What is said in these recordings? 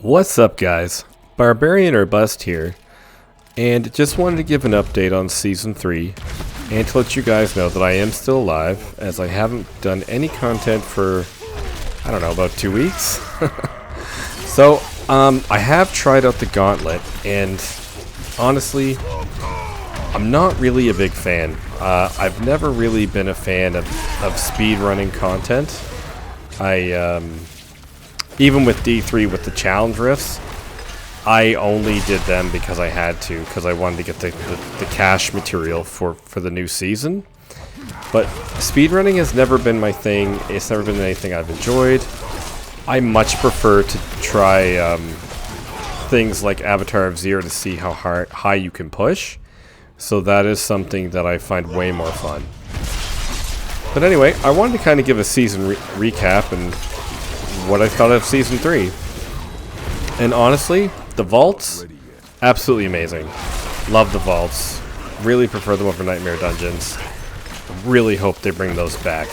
What's up, guys? Barbarian or Bust here, and just wanted to give an update on Season 3 and to let you guys know that I am still alive, as I haven't done any content for, I don't know, about 2 weeks. So, I have tried out the Gauntlet, and honestly, I'm not really a big fan. I've never really been a fan of speedrunning content. Even with D3 with the challenge rifts, I only did them because I had to, because I wanted to get the cash material for the new season. But speedrunning has never been my thing. It's never been anything I've enjoyed. I much prefer to try things like Avatar of Zero to see how high you can push. So that is something that I find way more fun. But anyway, I wanted to kind of give a season recap and what I thought of Season 3. And honestly, the vaults, absolutely amazing. Love the vaults. Really prefer them over Nightmare Dungeons. Really hope they bring those back.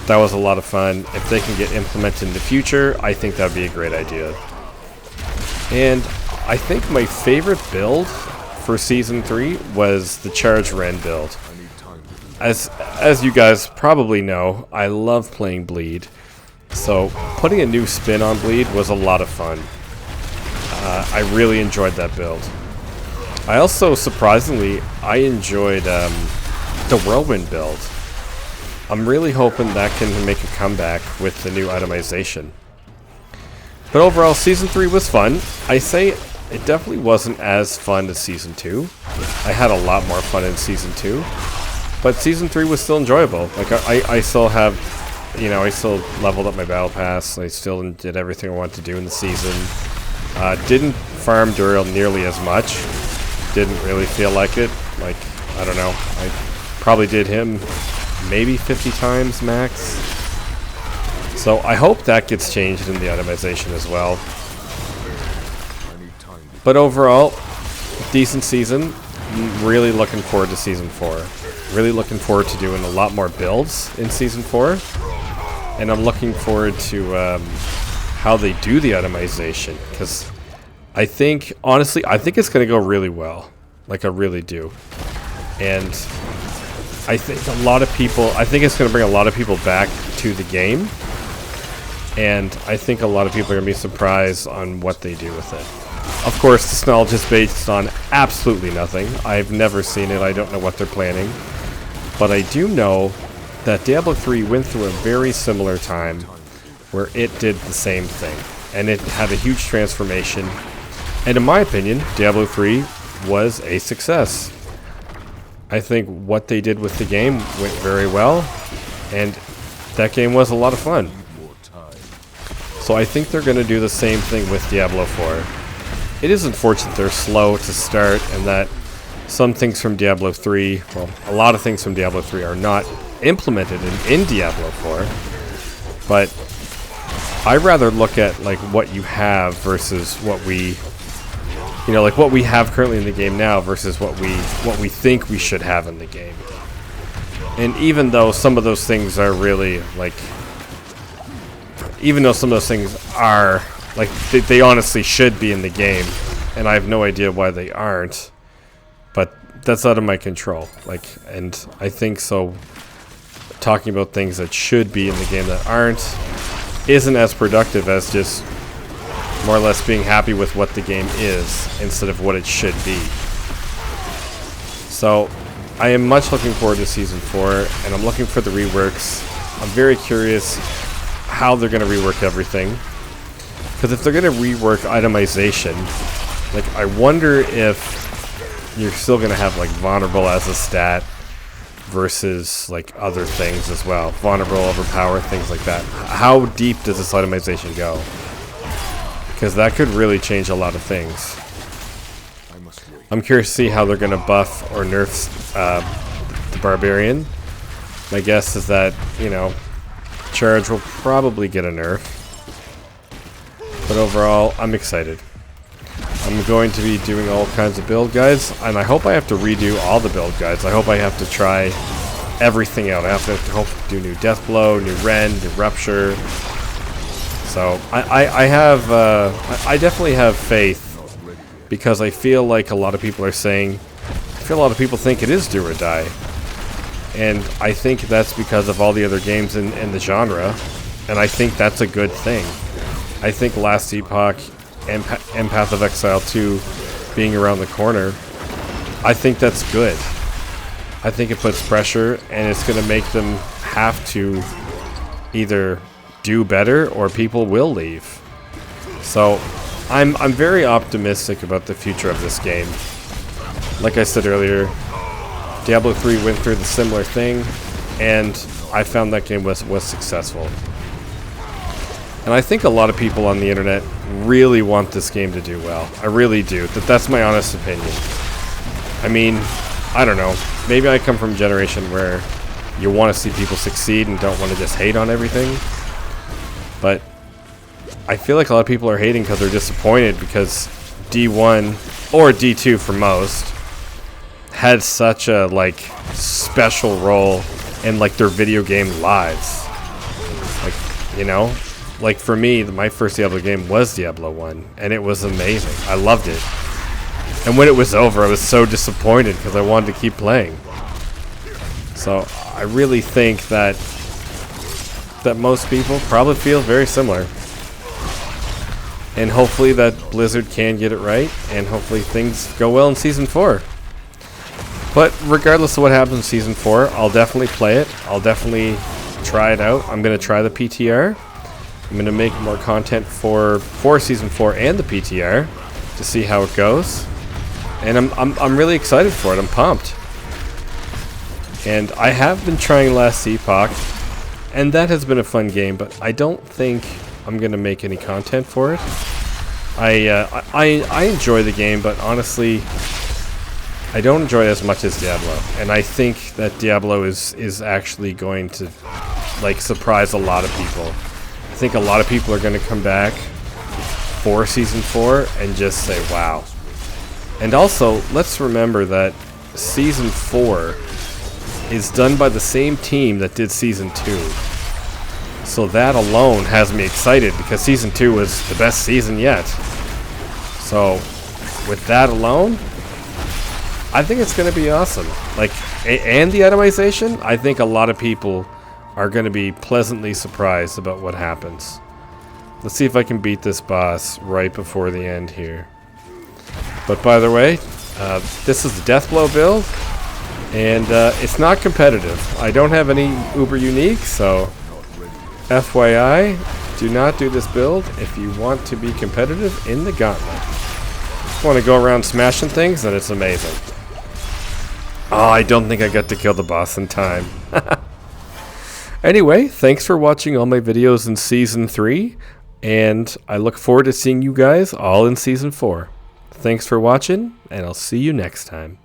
That was a lot of fun. If they can get implemented in the future, I think that would be a great idea. And I think my favorite build for Season 3 was the Charge Ren build. As you guys probably know, I love playing Bleed. So putting a new spin on Bleed was a lot of fun. I really enjoyed that build. I also, surprisingly, I enjoyed the Whirlwind build. I'm really hoping that can make a comeback with the new itemization. But overall, Season 3 was fun. I say it definitely wasn't as fun as Season 2. I had a lot more fun in Season 2. But Season 3 was still enjoyable. Like, I still have, you know, I still leveled up my battle pass. I still did everything I wanted to do in the season. Didn't farm Duriel nearly as much. Didn't really feel like it. Like, I don't know. I probably did him maybe 50 times max. So I hope that gets changed in the itemization as well. But overall, decent season. Really looking forward to Season 4. Really looking forward to doing a lot more builds in Season 4. And I'm looking forward to how they do the itemization, because I think, honestly, I think it's going to go really well. Like, I really do. And I think I think it's going to bring a lot of people back to the game. And I think a lot of people are going to be surprised on what they do with it. Of course, this knowledge is based on absolutely nothing. I've never seen it. I don't know what they're planning. But I do know that Diablo 3 went through a very similar time where it did the same thing. And it had a huge transformation. And in my opinion, Diablo 3 was a success. I think what they did with the game went very well. And that game was a lot of fun. So I think they're going to do the same thing with Diablo 4. It is unfortunate they're slow to start and that some things from Diablo 3, well, a lot of things from Diablo 3 are not implemented in Diablo 4. But I rather look at like what you have versus what we, you know, like what we have currently in the game now versus what we think we should have in the game. And even though some of those things are really like, even though some of those things are like they honestly should be in the game, and I have no idea why they aren't, but that's out of my control. Like, and I think so. Talking about things that should be in the game that aren't isn't as productive as just more or less being happy with what the game is instead of what it should be. So I am much looking forward to Season 4, and I'm looking for the reworks. I'm very curious how they're going to rework everything, because if they're going to rework itemization, like, I wonder if you're still going to have like vulnerable as a stat versus like other things as well. Vulnerable, overpower, things like that. How deep does this itemization go? Because that could really change a lot of things. I'm curious to see how they're going to buff or nerf the Barbarian. My guess is that, you know, Charge will probably get a nerf. But overall, I'm excited. I'm going to be doing all kinds of build guides, and I hope I have to redo all the build guides. I hope I have to try everything out. I have to hope to do new Deathblow, new Rend, new Rupture. So I definitely have faith, because I feel like a lot of people are saying, I feel a lot of people think it is do or die. And I think that's because of all the other games in the genre, and I think that's a good thing. I think Last Epoch and Path of Exile 2 being around the corner, I think that's good. I think it puts pressure, and it's going to make them have to either do better or people will leave. So I'm very optimistic about the future of this game. Like I said earlier, Diablo 3 went through the similar thing, and I found that game was successful. And I think a lot of people on the internet really want this game to do well. I really do. That's my honest opinion. I mean, I don't know. Maybe I come from a generation where you want to see people succeed and don't want to just hate on everything. But I feel like a lot of people are hating because they're disappointed because D1, or D2 for most, had such a like special role in like their video game lives. Like, you know, like for me, my first Diablo game was Diablo 1, and it was amazing. I loved it. And when it was over, I was so disappointed because I wanted to keep playing. So I really think that most people probably feel very similar. And hopefully that Blizzard can get it right, and hopefully things go well in Season 4. But regardless of what happens in Season 4, I'll definitely play it. I'll definitely try it out. I'm going to try the PTR. I'm going to make more content for Season 4 and the PTR to see how it goes. And I'm really excited for it. I'm pumped. And I have been trying Last Epoch, and that has been a fun game, but I don't think I'm going to make any content for it. I enjoy the game, but honestly, I don't enjoy it as much as Diablo. And I think that Diablo is actually going to like surprise a lot of people. I think a lot of people are going to come back for Season 4 and just say, wow. And also, let's remember that Season 4 is done by the same team that did Season 2. So that alone has me excited, because Season 2 was the best season yet. So with that alone, I think it's going to be awesome. Like, and the itemization, I think a lot of people are going to be pleasantly surprised about what happens. Let's see if I can beat this boss right before the end here. But by the way, this is the Deathblow build, and it's not competitive. I don't have any uber unique, so FYI, do not do this build if you want to be competitive in the gauntlet. Just want to go around smashing things, and it's amazing. Oh, I don't think I got to kill the boss in time. Anyway, thanks for watching all my videos in Season 3, and I look forward to seeing you guys all in Season 4. Thanks for watching, and I'll see you next time.